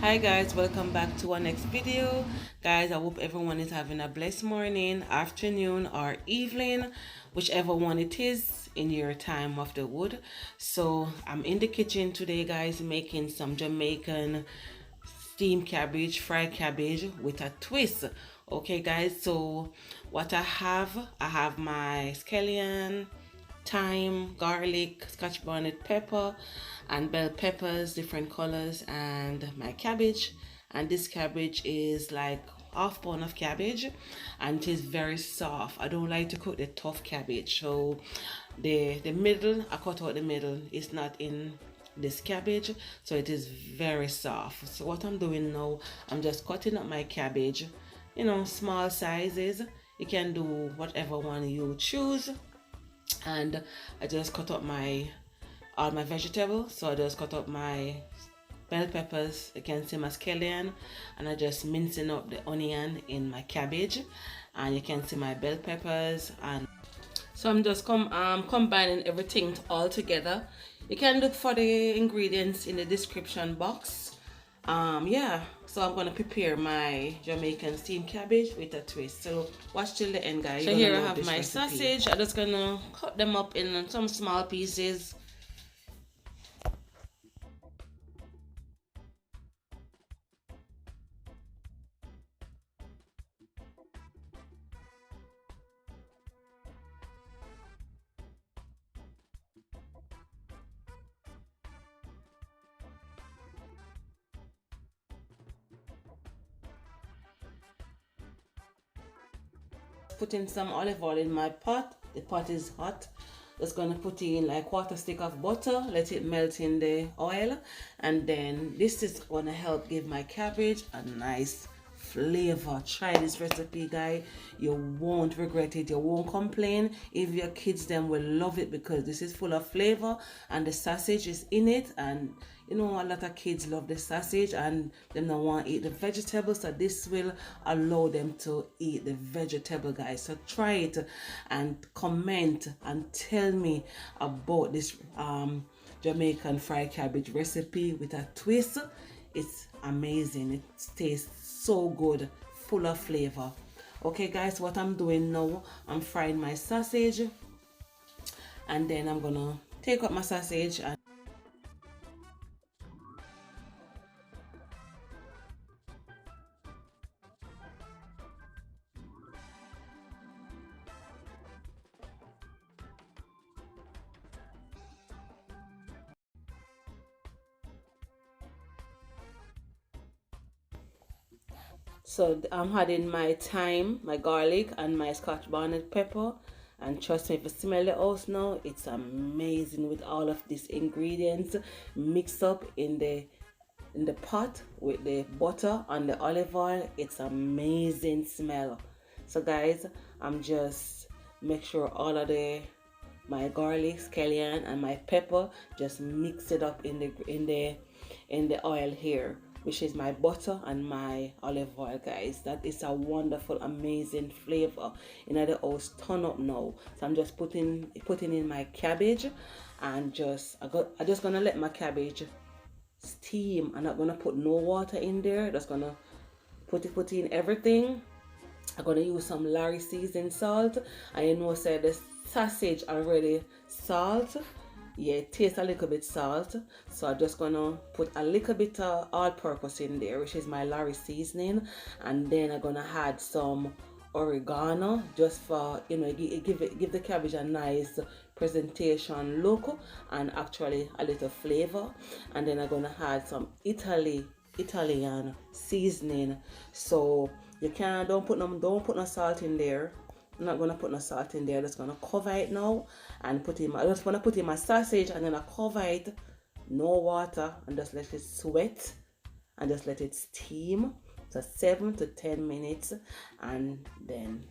Hi guys, welcome back to our next video. Guys, I hope everyone is having a blessed morning, afternoon, or evening, whichever one it is in your time of the wood. So I'm in the kitchen today, guys, making some Jamaican steamed cabbage, fried cabbage with a twist. Okay guys, so what I have my scallion, thyme, garlic, scotch bonnet pepper, and bell peppers, different colors, and my cabbage. And this cabbage is like half pound of cabbage, and it is very soft. I don't like to cook the tough cabbage, so the middle, I cut out the middle. It's not in this cabbage, so it is very soft. So what I'm doing now, I'm just cutting up my cabbage, small sizes. You can do whatever one you choose. And I just cut up my all my vegetables. So I just cut up my bell peppers, you can see my scallion, and I just mincing up the onion in my cabbage, and you can see my bell peppers. And so I'm just combining everything all together. You can look for the ingredients in the description box. Yeah, so I'm gonna prepare my Jamaican steamed cabbage with a twist. So watch till the end, guys. So here I have my sausage. I'm just gonna cut them up in some small pieces. Putting some olive oil in my pot. The pot is hot. Just gonna put in like quarter stick of butter, let it melt in the oil, and then this is gonna help give my cabbage a nice flavor. Try this recipe, guys. You won't regret it. You won't complain. If your kids, them will love it because this is full of flavor and the sausage is in it. And a lot of kids love the sausage and them don't want to eat the vegetables, so this will allow them to eat the vegetable, guys. So try it and comment and tell me about this Jamaican fried cabbage recipe with a twist. It's amazing. It tastes so good, full of flavor. Okay guys, what I'm doing now, I'm frying my sausage, and then I'm gonna take up my sausage and so I'm adding my thyme, my garlic, and my scotch bonnet pepper. And trust me, if you smell the house now, it's amazing with all of these ingredients mixed up in the pot with the butter and the olive oil. It's amazing smell. So guys, I'm just make sure all of my garlic, scallion, and my pepper, just mix it up in the oil here, which is my butter and my olive oil, guys. That is a wonderful, amazing flavor in the house. Turn up now. So I'm just putting in my cabbage, and I just gonna let my cabbage steam. I'm not gonna put no water in there. Just gonna put in everything. I'm gonna use some Larry seasoned salt. And say the sausage already salt. Yeah, it tastes a little bit salt. So I'm just gonna put a little bit of all-purpose in there, which is my Larry seasoning. And then I'm gonna add some oregano, just for give the cabbage a nice presentation look and actually a little flavor. And then I'm gonna add some Italian seasoning. So you can don't put no salt in there. I'm not gonna put no salt in there. I'm just gonna cover it now and I just wanna put in my sausage, and then I cover it, no water, and just let it sweat and just let it steam for 7 to 10 minutes, and then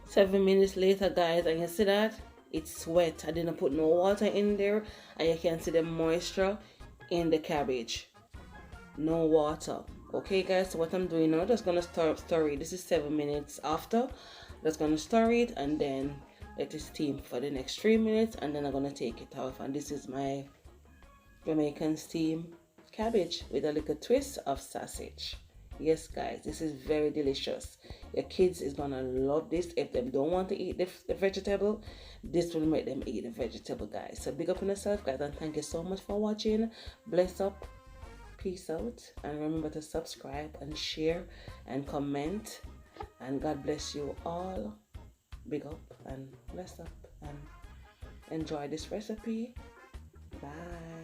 7 minutes later, guys, and you see that it's wet. I didn't put no water in there, and you can see the moisture in the cabbage. No water. Okay, guys, so what I'm doing now, just gonna stir it. This is 7 minutes after. Just gonna stir it and then let it steam for the next 3 minutes, and then I'm gonna take it off. And this is my Jamaican steam cabbage with a little twist of sausage. Yes, guys, this is very delicious. Your kids is gonna love this. If they don't want to eat the vegetable, this will make them eat the vegetable, guys. So big up on yourself, guys, and thank you so much for watching. Bless up, peace out, and remember to subscribe and share and comment. And God bless you all. Big up and bless up and enjoy this recipe. Bye.